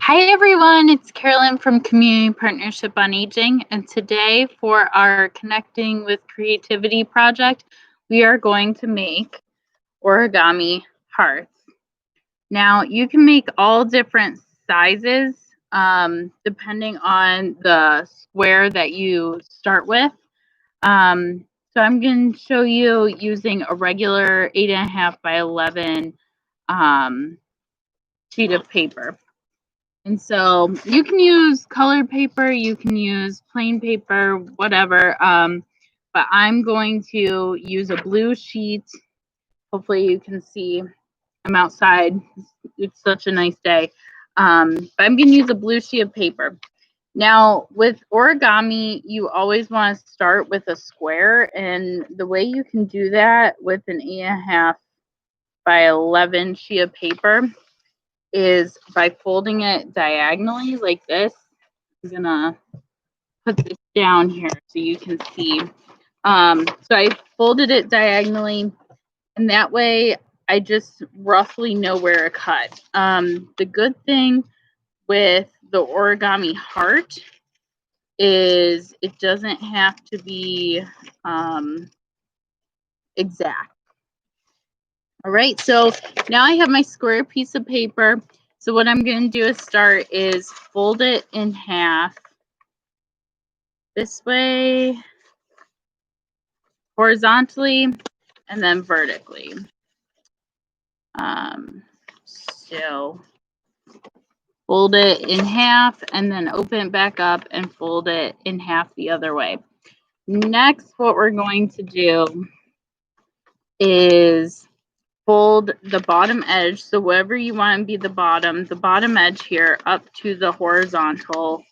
Hi everyone, it's Carolyn from Community Partnership on Aging, and today for our Connecting with Creativity project, we are going to make origami hearts. Now, you can make all different sizes depending on the square that you start with. So I'm going to show you using a regular 8.5 by 11 sheet of paper. And so you can use colored paper, you can use plain paper, whatever. But I'm going to use a blue sheet. Hopefully you can see I'm outside. It's such a nice day. But I'm going to use a blue sheet of paper. Now, with origami, you always want to start with a square. And the way you can do that with an 8.5 by 11 sheet of paper is by folding it diagonally like this. I'm gonna put this down here so you can see. So I folded it diagonally, and that way I just roughly know where to cut. The good thing with the origami heart is it doesn't have to be exact. All right, so now I have my square piece of paper. So what I'm going to do is start is fold it in half this way, horizontally, and then vertically. So fold it in half and then open it back up and fold it in half the other way. Next, what we're going to do is fold the bottom edge, so wherever you want to be the bottom edge here up to the horizontal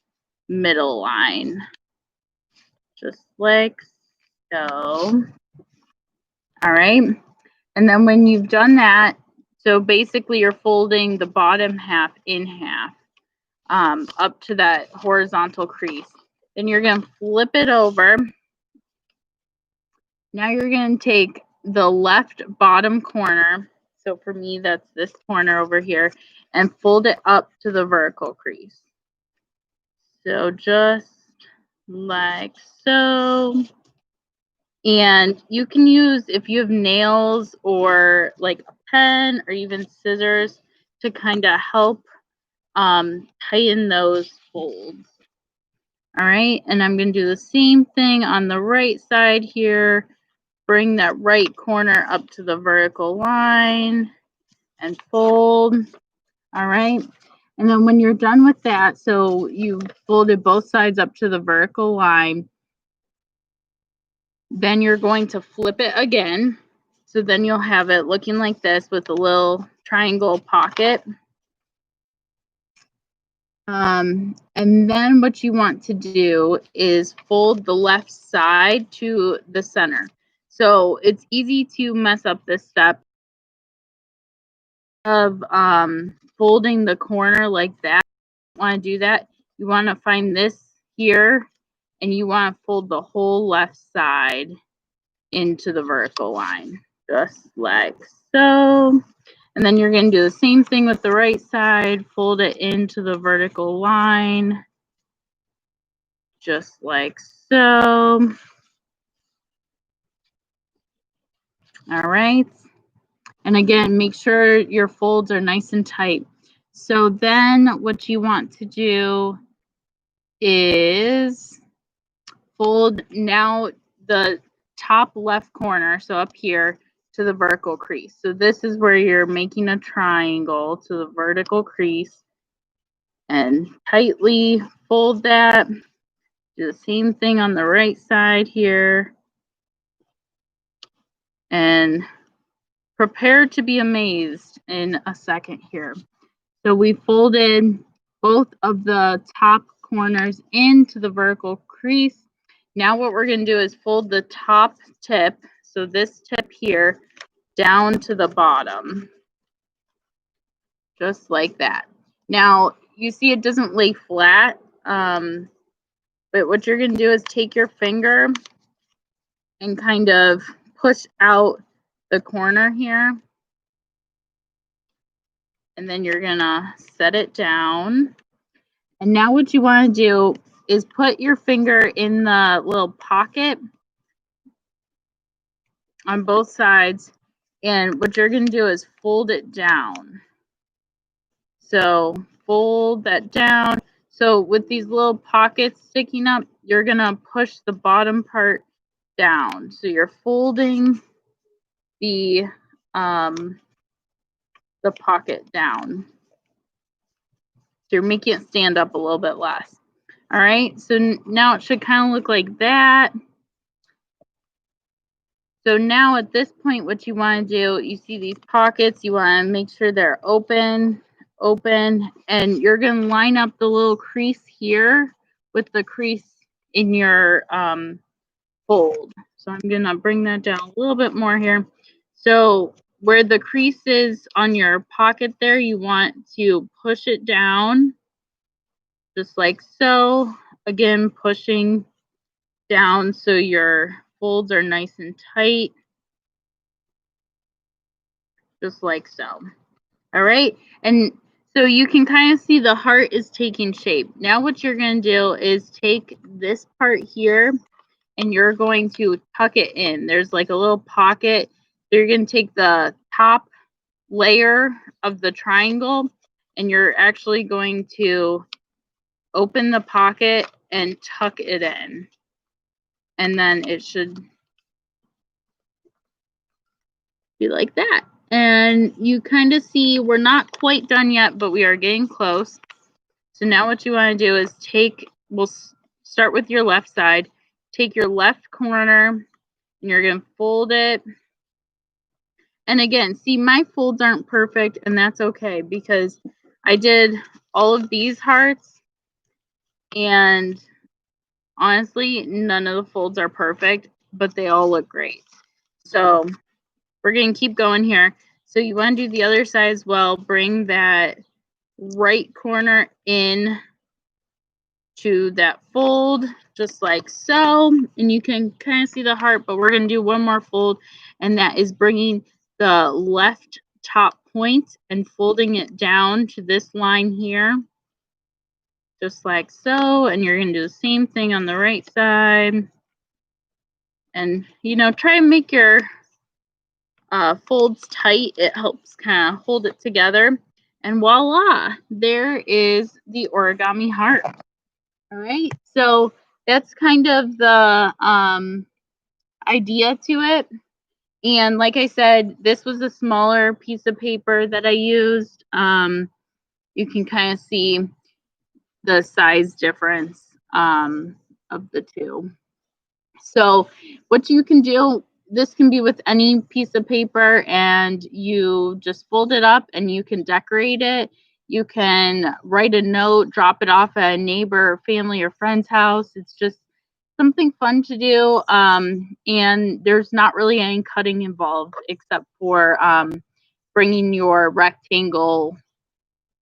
middle line, just like so. All right, and then when you've done that, so basically you're folding the bottom half in half up to that horizontal crease. Then you're going to flip it over. Now you're going to take the left bottom corner, so for me that's this corner over here, and fold it up to the vertical crease. So just like so. And you can use, if you have nails or like a pen or even scissors, to kind of help tighten those folds. All right, and I'm going to do the same thing on the right side here. Bring that right corner up to the vertical line and fold. All right, and then when you're done with that, so you folded both sides up to the vertical line, then you're going to flip it again. So then you'll have it looking like this with a little triangle pocket. And then what you want to do is fold the left side to the center. So it's easy to mess up this step of folding the corner like that. You want to do that. You want to find this here, and you want to fold the whole left side into the vertical line, just like so. And then you're going to do the same thing with the right side. Fold it into the vertical line, just like so. All right. And again, make sure your folds are nice and tight. So then what you want to do is fold now the top left corner, so up here, to the vertical crease. So this is where you're making a triangle to the vertical crease, and tightly fold that. Do the same thing on the right side here, and prepare to be amazed in a second here. So we folded both of the top corners into the vertical crease. Now what we're going to do is fold the top tip, so this tip here, down to the bottom, just like that. Now you see it doesn't lay flat, but what you're going to do is take your finger and kind of push out the corner here. and then you're gonna set it down. And now what you want to do is put your finger in the little pocket on both sides, and what you're going to do is fold it down. So fold that down. So with these little pockets sticking up, you're going to push the bottom part down. So you're folding the pocket down. So you're making it stand up a little bit less. All right, so now it should kind of look like that. So now at this point, what you want to do, you see these pockets, you want to make sure they're open, and you're going to line up the little crease here with the crease in your fold. So I'm going to bring that down a little bit more here. So where the crease is on your pocket there, you want to push it down just like so. Again, pushing down so your folds are nice and tight, just like so. All right, and so you can kind of see the heart is taking shape. Now what you're going to do is take this part here and you're going to tuck it in. There's like a little pocket. So you're going to take the top layer of the triangle and you're actually going to open the pocket and tuck it in. And then it should be like that. And you kind of see we're not quite done yet, but we are getting close. So now what you want to do is we'll start with your left side. Take your left corner and you're going to fold it. And again, see, my folds aren't perfect, and that's okay because I did all of these hearts, and honestly, none of the folds are perfect, but they all look great. So we're going to keep going here. So you want to do the other side as well. Bring that right corner in to that fold, just like so. And you can kind of see the heart, but we're going to do one more fold, and that is bringing the left top point and folding it down to this line here, just like so. And you're going to do the same thing on the right side. And, you know, try and make your folds tight. It helps kind of hold it together. And voila, there is the origami heart. All right, so that's kind of the idea to it. And like I said, this was a smaller piece of paper that I used. You can kind of see the size difference of the two. So what you can do, this can be with any piece of paper, and you just fold it up and you can decorate it. You can write a note, drop it off at a neighbor, family, or friend's house. It's just something fun to do. And there's not really any cutting involved except for bringing your rectangle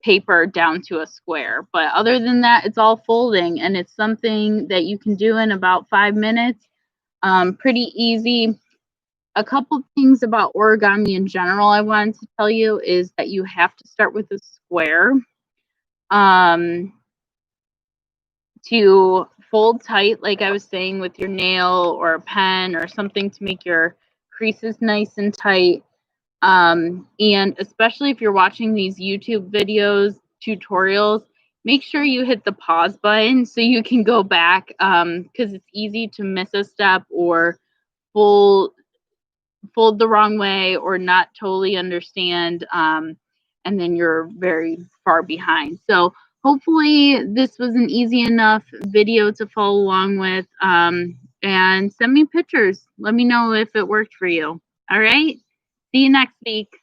paper down to a square. But other than that, it's all folding, and it's something that you can do in about 5 minutes. Pretty easy. A couple things about origami in general I wanted to tell you is that you have to start with a square to fold tight, like I was saying, with your nail or a pen or something to make your creases nice and tight. And especially if you're watching these YouTube videos, tutorials, make sure you hit the pause button so you can go back, because it's easy to miss a step or fold the wrong way or not totally understand, and then you're very far behind. So hopefully this was an easy enough video to follow along with, and send me pictures. Let me know if it worked for you. All right, see you next week.